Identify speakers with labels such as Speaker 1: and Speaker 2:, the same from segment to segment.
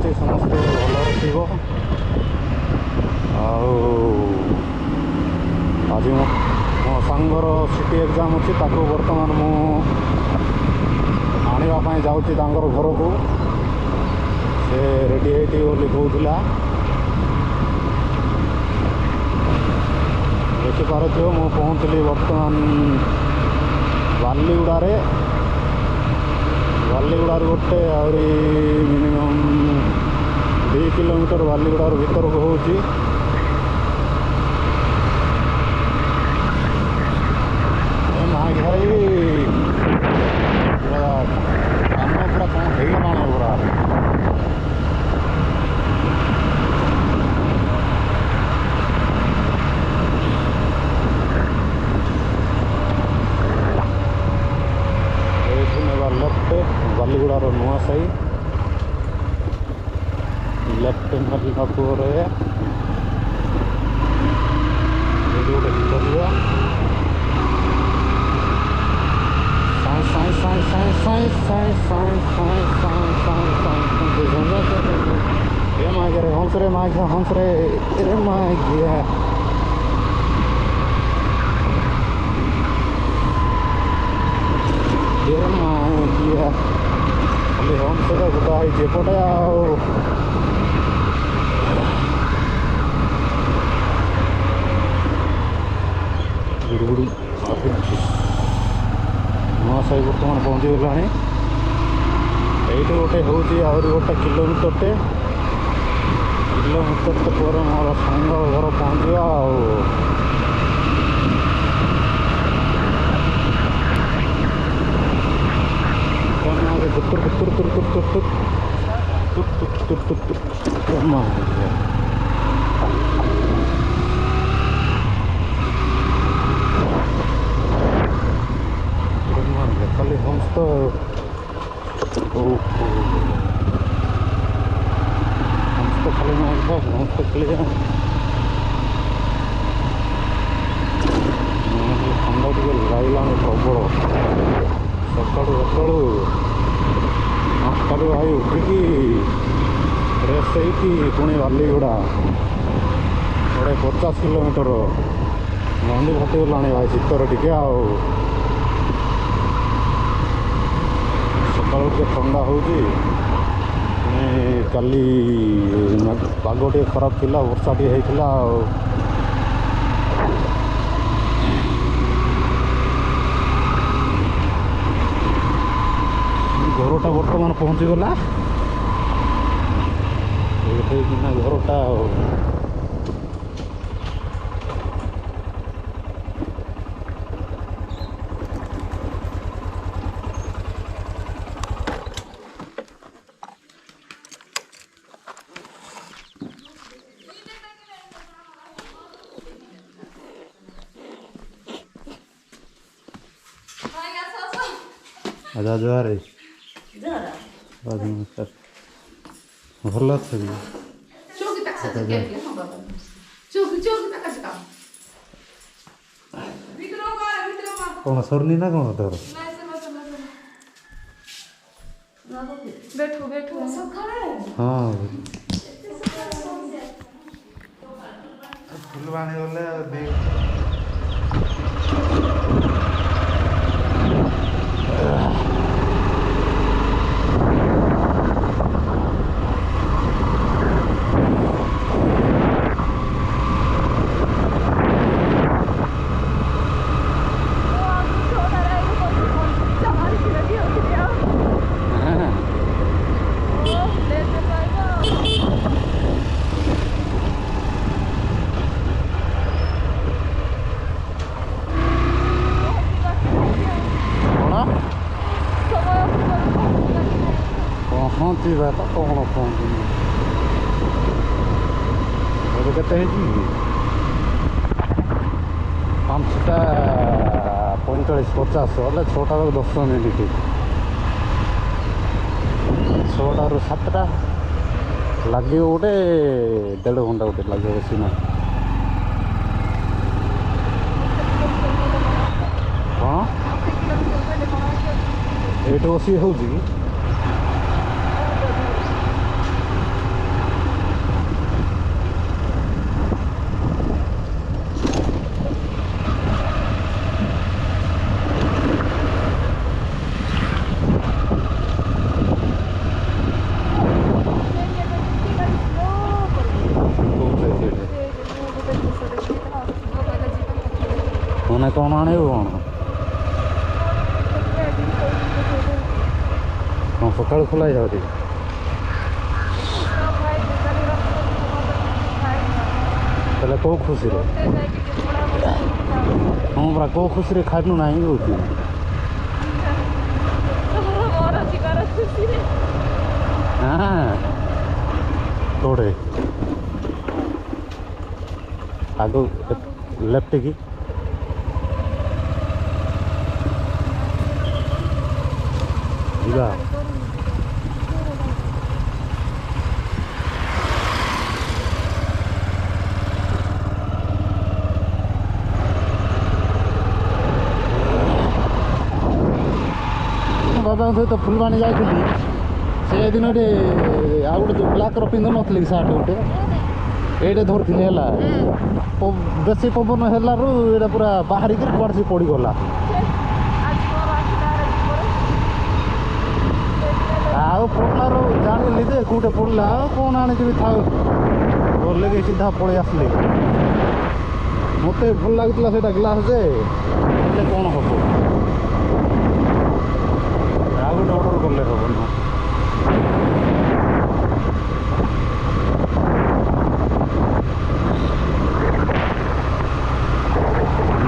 Speaker 1: ଅଛି ସମସ୍ତେ ଭଲରେ ଥିବ। ଆଉ ଆଜି ମୋ ସାଙ୍ଗର ସିଟି ଏକ୍ଜାମ୍ ଅଛି, ତାକୁ ବର୍ତ୍ତମାନ ମୁଁ ଆଣିବା ପାଇଁ ଯାଉଛି ତାଙ୍କର ଘରକୁ। ସେ ରେଡ଼ି ହେଇଥିବ ବୋଲି କହୁଥିଲା। ଦେଖିପାରୁଥିବ ମୁଁ ପହଞ୍ଚିଲି ବର୍ତ୍ତମାନ ବାଲିଗୁଡ଼ାରୁ ଗୋଟେ ଆହୁରି ମିନିମମ୍ 2 କିଲୋମିଟର ବାଲିଗୁଡ଼ାରୁ ଭିତରକୁ ହେଉଛି। ମାଇ ଭାଇ ପୁରା କାମ ପୁରା କ'ଣ ହେଇଗଲାଣି ପୁରା। ବାଲିଗୁଡ଼ାର ନୂଆ ସାହି ଲେଫ୍ଟ ମାରିଲା ପରେ ଏଇଠି ଗୋଟେ କରିବା ହଂସରେ ମାଘ ହଂସରେ ଏରେ ମାଘିଆ ଖାଲି ହଂସରେ ଗୋଟା ହେଇଛି ଏପଟେ। ଆଉ ଗୁଡ଼ୁଗୁଡ଼ି ନୂଆ ସାହି ବର୍ତ୍ତମାନ ପହଞ୍ଚିଗଲାଣି। ଏଇଠି ଗୋଟେ ହେଉଛି ଆହୁରି ଗୋଟେ କିଲୋମିଟରଟେ ପରେ ମୋର ସାଙ୍ଗ ଘର ପହଞ୍ଚିବା। ଆଉ ଖାଲି ହଂସ ତ ଖାଲି ହଂସ ଖାଲି ଥଣ୍ଡା ଟିକେ ଲାଗିଲାଣି ପ୍ରବଳ। ସକାଳୁ 5ଟାରୁ ଭାଇ ଉଠିକି ଫ୍ରେଶ୍ ହେଇକି ପୁଣି ବାଲିଗୁଡ଼ା ଗୋଟେ 50 କିଲୋମିଟର ଗଣ୍ଡି ଘଟିଗଲାଣି ଭାଇ ଶୀତର ଟିକେ। ଆଉ ସକାଳୁ ଟିକେ ଥଣ୍ଡା ହେଉଛି। କାଲି ପାଗ ଟିକେ ଖରାପ ଥିଲା, ବର୍ଷା ଟିକେ ହେଇଥିଲା। ଆଉ ଘରଟା ବର୍ତ୍ତମାନ ପହଞ୍ଚିଗଲା ଏଇଠିକିନା ଘରଟା। ଆଉ ଆଚ୍ଛା ଜୁହାର ନମସ୍କାର, ଭଲ ଅଛ କି? କ'ଣ ସରିନି ନା କ'ଣ ତୋର? ହଁ ଫୁଲବାଣୀ ଗଲେ ପହଞ୍ଚିବା ତ କ'ଣ ପହଞ୍ଚୁନି। ଏବେ କେତେ ହେଇଛି କି? 5ଟା 45-50 ହେଲେ 6ଟାରୁ 10 ମିନିଟ୍। 6ଟାରୁ 7ଟା ଲାଗିବ ଗୋଟେ 1.5 ଘଣ୍ଟା ଗୋଟେ ଲାଗିବ, ବେଶୀ ନା। କ'ଣ ଏଇଠି ବସି ହେଉଛି କି? ମାନେ କ'ଣ ଆଣିବୁ କ'ଣ? ହଁ ସକାଳୁ ଖୋଲା ହେଇଯାଉଛି। ତାହେଲେ କେଉଁ ଖୁସିରେ? ହଁ ପରା କେଉଁ ଖୁସିରେ ଖାଇନୁ ନାହିଁ କହୁଛି। ହଁ କୋଉଠି ଆଗ ଲେଫ୍ଟ କି ଯିବା? ବାବାଙ୍କ ସହିତ ଫୁଲବାଣୀ ଯାଇଥିଲି ସେଦିନଟେ ଆଉ ଗୋଟେ ଯେଉଁ ବ୍ଲାକ୍ର ପିନ୍ଧୁନଥିଲି କି ସାର୍ଟ ଗୋଟେ ଏଇଟା ଧରିଥିଲି ହେଲା। ବେଶୀ ପବନ ହେଲାରୁ ଏଇଟା ପୁରା ବାହାରିକି କୁଆଡ଼େ ସେ ପଡ଼ିଗଲା। ଆଉ ପଡ଼ିଲାରୁ ଜାଣିଲି ଯେ କେଉଁଟେ ପଡ଼ିଲା ଆଉ କ'ଣ ଆଣିଯିବି ଥାଉ ଗଲେ ସିଧା ପଳେଇ ଆସିଲି। ମୋତେ ଭଲ ଲାଗୁଥିଲା ସେଇଟା ଗ୍ଲାସ୍ ଯେ ହେଲେ କ'ଣ ହେବ ଆଉ ଗୋଟେ ଅର୍ଡ଼ର କଲେ ହେବନି।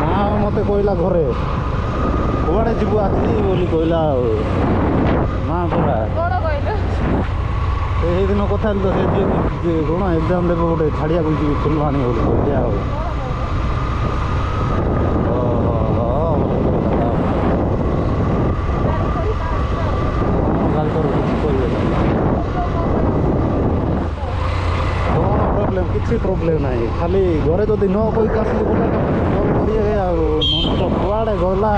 Speaker 1: ମା ମୋତେ କହିଲା ଘରେ କୁଆଡ଼େ ଯିବୁ ଆଜି ବୋଲି କହିଲା। ଆଉ ମା ପରା ସେଇଦିନ କଥା ହେଲି ତ ସେ ଯିଏ କ'ଣ ଏକ୍ଜାମ୍ ଦେବ ଗୋଟେ ଛାଡ଼ିବାକୁ ଯିବି ଫୁଲବାଣୀ ବୋଲି କହିଲି। ଆଉ କିଛି ପ୍ରୋବ୍ଲେମ୍ ନାହିଁ। ଖାଲି ଘରେ ଯଦି ନ କହିକି ଆସିଲି ବୋଲେ କଲ୍ କରିବେ ଆଉ ମଣିଷ କୁଆଡ଼େ ଗଲା।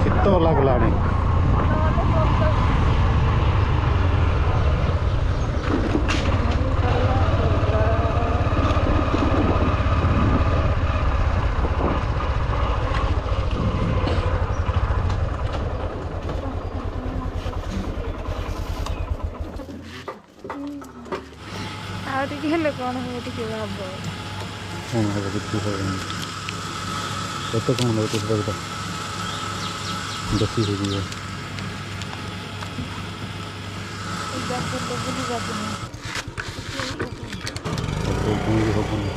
Speaker 1: ଶୀତ ଲାଗିଲାଣି।
Speaker 2: ଆଉ ଟିକେ ହେଲେ କ'ଣ ହେବ ଟିକେ ଭାବ।
Speaker 1: କ'ଣ ହେବ କିଛି ହେବନି। ଏତେ କ'ଣ ହେବ କିଛି ବେଶୀ ହେଇଯିବ। ହବନି।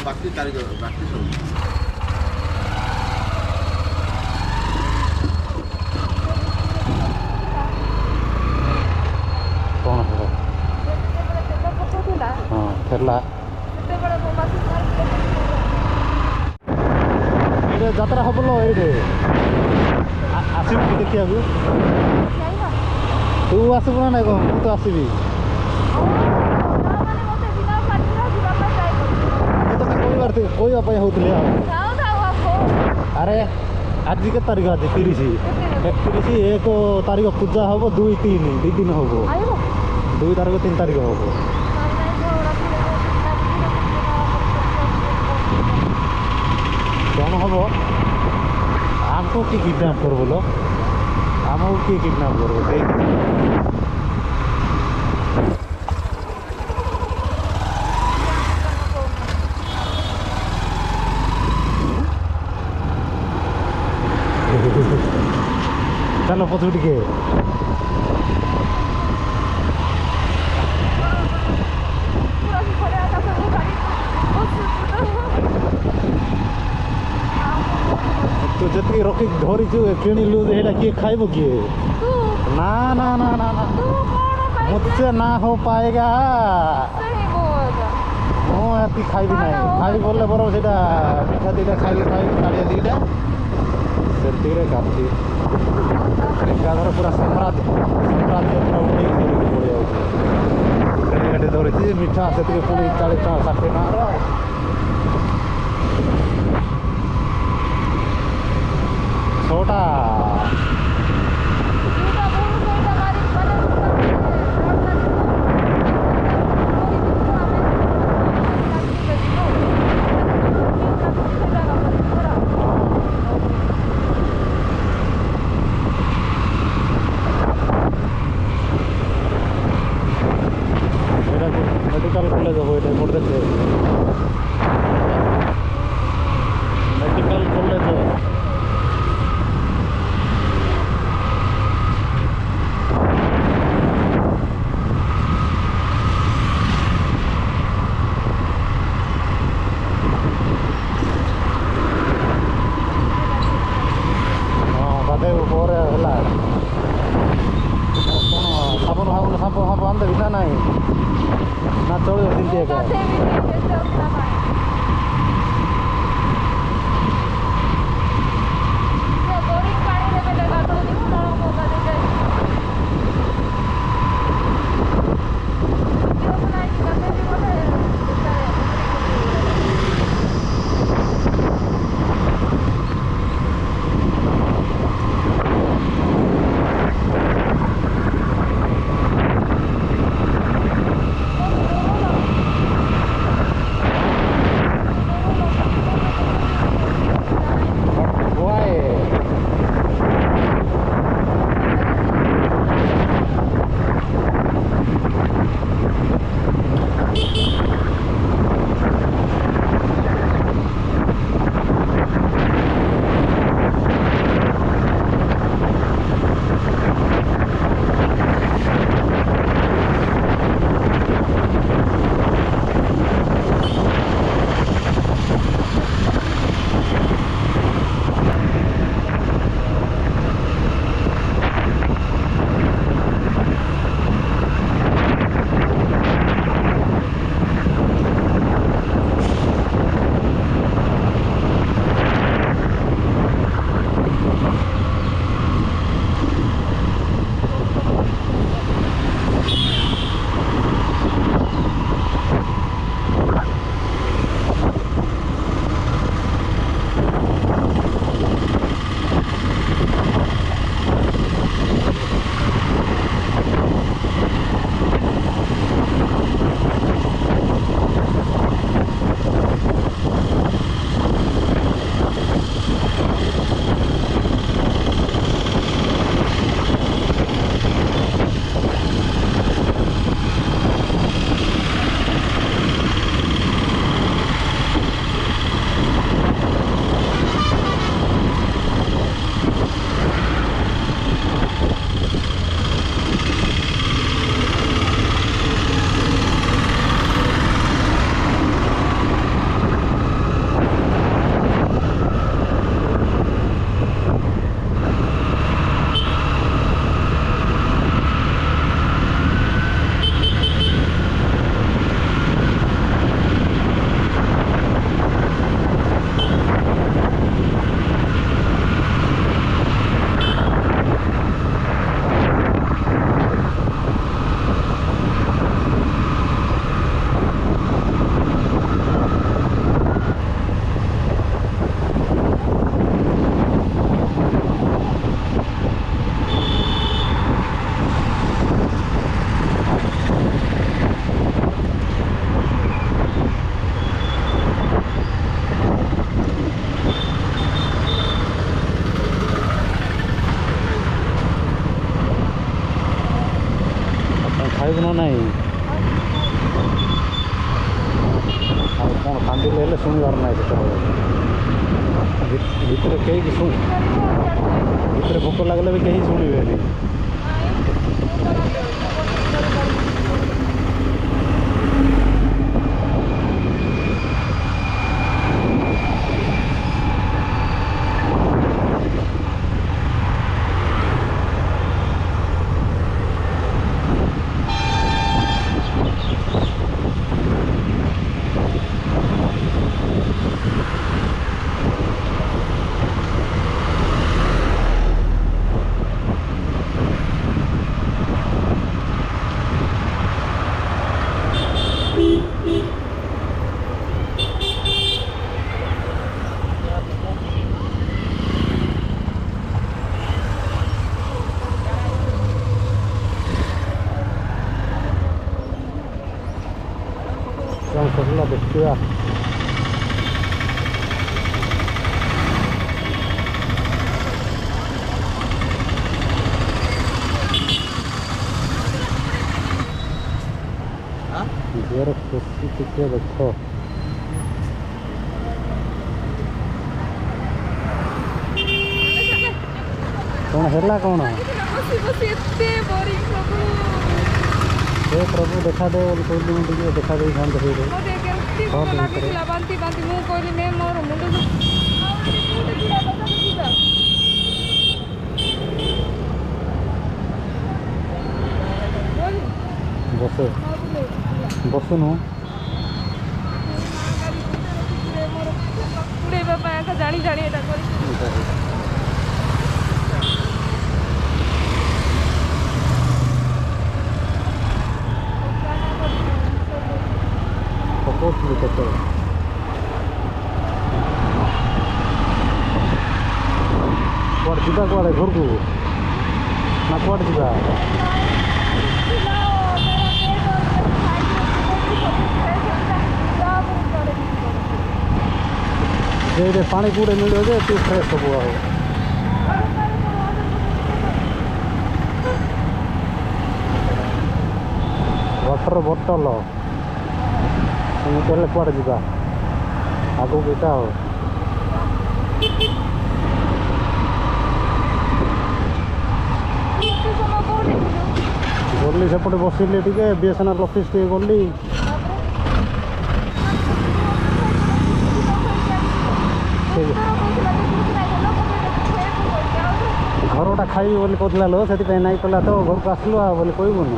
Speaker 3: बाकी तारीख बाकी सब
Speaker 1: କ'ଣ ହେବ? ହଁ ଥିଲା ଏଇଟା ଯାତ୍ରା ହବ ଲୋ। ଏଇଠି ଆସିବୁ କି ଦେଖିବାକୁ? ତୁ ଆସିବୁ ନା ନାଇଁ? କ'ଣ ମୁଁ ତ ଆସିବି। କହିବା ପାଇଁ ହେଉଥିଲି ଆଉ। ଆରେ ଆଜି କେତେ ତାରିଖ? ଆଜି 30। 1 ତାରିଖ ପୂଜା ହେବ। 2, 3 2 ଦିନ ହେବ। 2 ତାରିଖ 3 ତାରିଖ ହେବ। କ'ଣ ହେବ? ଆମକୁ କିଏ କିଡ଼ନାପ୍ କରିବ ଲୋ? ଆମକୁ କିଏ କିଡ଼ନାପ୍ କରିବ? ସେଇ ଚାଲ ପଛକୁ ଟିକେ। ତୁ ଯେତିକି ରଖିକି ଧରିଛୁ କିଣିଲୁ ସେଇଟା କିଏ ଖାଇବ କିଏ? ନା ନା ନା ନା ନା मुझसे ना हो पाएगा। ମୁଁ ଏତିକି ଖାଇବି ନାହିଁ। ଖାଇବି ବୋଲେ ବରଂ ସେଇଟା ପିଠା ଦୁଇଟା ଖାଇଲେ ଖାଇବି, କାଳିଆ ଦୁଇଟା ସେତିକିରେ କାଫି। ଏକାଧର ପୁରା ସାମ୍ରାଜ୍ୟ ପୁରା ଉଠେଇକି ଧରିକି ପଳେଇଯାଉଛି। ଗାଡ଼ି ଗାଡ଼ି ଧରିଛି ମିଠା ସେତିକି ପୁଣି 40 ଟଙ୍କା 60 ଟଙ୍କାର। ଛଅଟା मेडिकल कॉलेज हो एपटे देखते मेडिकल कॉलेज हाँ गाधे पर है साबुन फाबुन साबु फाबु आनदेवी ना नहीं ना चलो सेमती एका ଖାଇବୁ ନା ନାହିଁ ଆଉ କ'ଣ କାନ୍ଦିଲେ ହେଲେ ଶୁଣିବାର ନାହିଁ ସେତେବେଳେ ଭିତରେ କେହି ଭିତରେ ଭୋକ ଲାଗିଲେ ବି କେହି ଶୁଣିବେନି। ସରିଲା ଦେଖିବା। ଝିଅର ଖୁସି ଟିକେ ଦେଖ। कौन है कौन हे प्रभु देखा दे बोली कहली देखा दे ध्यान देखिए
Speaker 2: बांती बांती मु कहली ने मोर मुंड
Speaker 1: बस बसुनु
Speaker 2: जानी जानी
Speaker 1: पकोसली कतो कुआड़ जीवा कुआड़े घर को ना कुआड़ जीवा जे पानी कूड़े मिले जे तू फ्रेश सब आओ वाटर बोतल कहले कुआड़े जीवा आगो बेटा हो गली सेपटे बसिली टे बीएसएनएल ऑफिस टे गली घरटा खाई बोली कहला लो से नाई कला तो घर को आसलु आ बोली कहबुन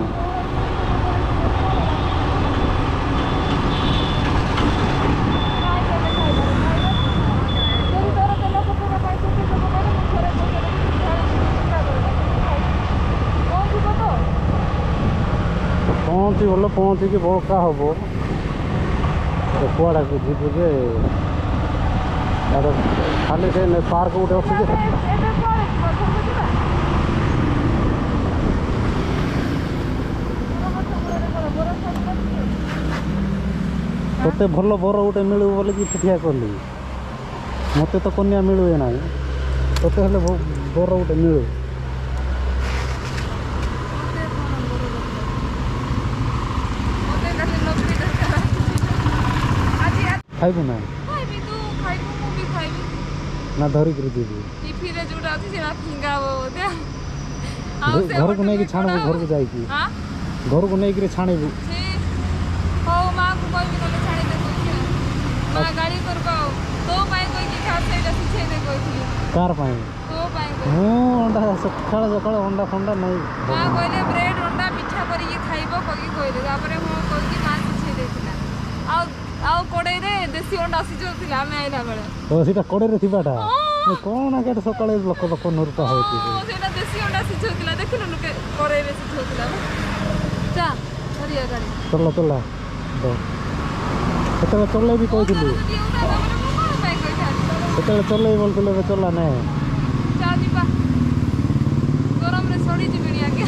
Speaker 1: पहुँची बोल पहुँचिकी बड़का हम कुआड़ा को जीव जे खाली से पार्क गोटे अच्छे तोते भल बर गोटे मिलू बोल कि ठिया कली मत तो कन्या मिलुए ना तोते हेल्ले बर गोटे मिलू खाइबु ना ना धरिक जीवी घर को नहीं छाणबू घर को जाइए घर को नहीं छाणबू कार अंडा सका सका अंडा फंडा नहीं
Speaker 2: ब्रेड अंडा मिठा करके खाइब कही कहले कड़े देसी अंडा सिझौला आम आइला बेले
Speaker 1: कड़े कौन आगे सका लोक लोक नृत्य होती
Speaker 2: देसी अंडा सिझौला देखुन कड़े सिझौला
Speaker 1: चल चला से चल भी कहली से चल बोलते चला ना
Speaker 2: गरम रे सड़ी जीवी आगे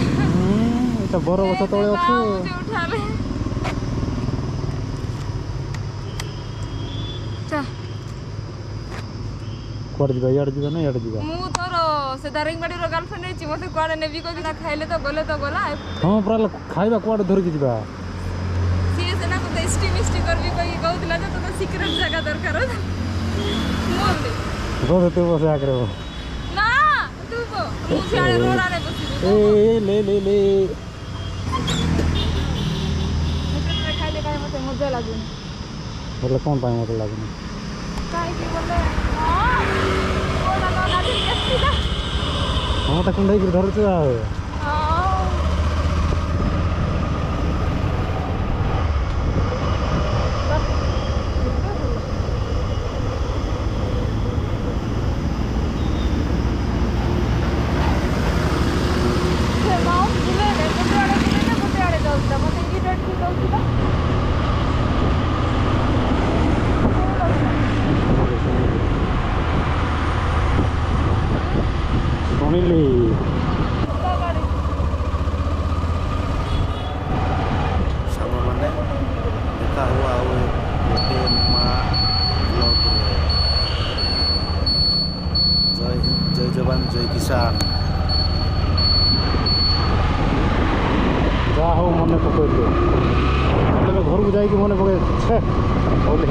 Speaker 1: बर बस तले अच्छे कुआड़े जावा इे जावा ना इे जावा
Speaker 2: मु तोर से दारिंगबाड़ी रो गर्लफ्रेंड है मते कुआड़े नेबी को ना खाइले तो गला
Speaker 1: हां पूरा खाइबा कुआड़े धरकी जावा
Speaker 2: सी सेना को टेस्टी मिस्टी करबी कोई कहउतला जे तो सीक्रेट जगह दरकार मोले
Speaker 1: रोड पे बस आकरे
Speaker 2: ना तू को मु सियाळे रोड आरे बसी
Speaker 1: ए ले ले ले
Speaker 2: होटल रे खाइले काय मते मजा लागुन
Speaker 1: बोले कौन पाए मजा लागुन
Speaker 2: काय की बोले ओला ना गाड़ी केस्ती ना
Speaker 1: हम त कुंडई के धरछ आ सुनिली ଆଚ୍ଛା ଯାହା ହଉ ମନେ ପକେଇଲୁ ତେବେ ଘରକୁ ଯାଇକି ମନେ ପକେଇ ଛେ ବୋଲି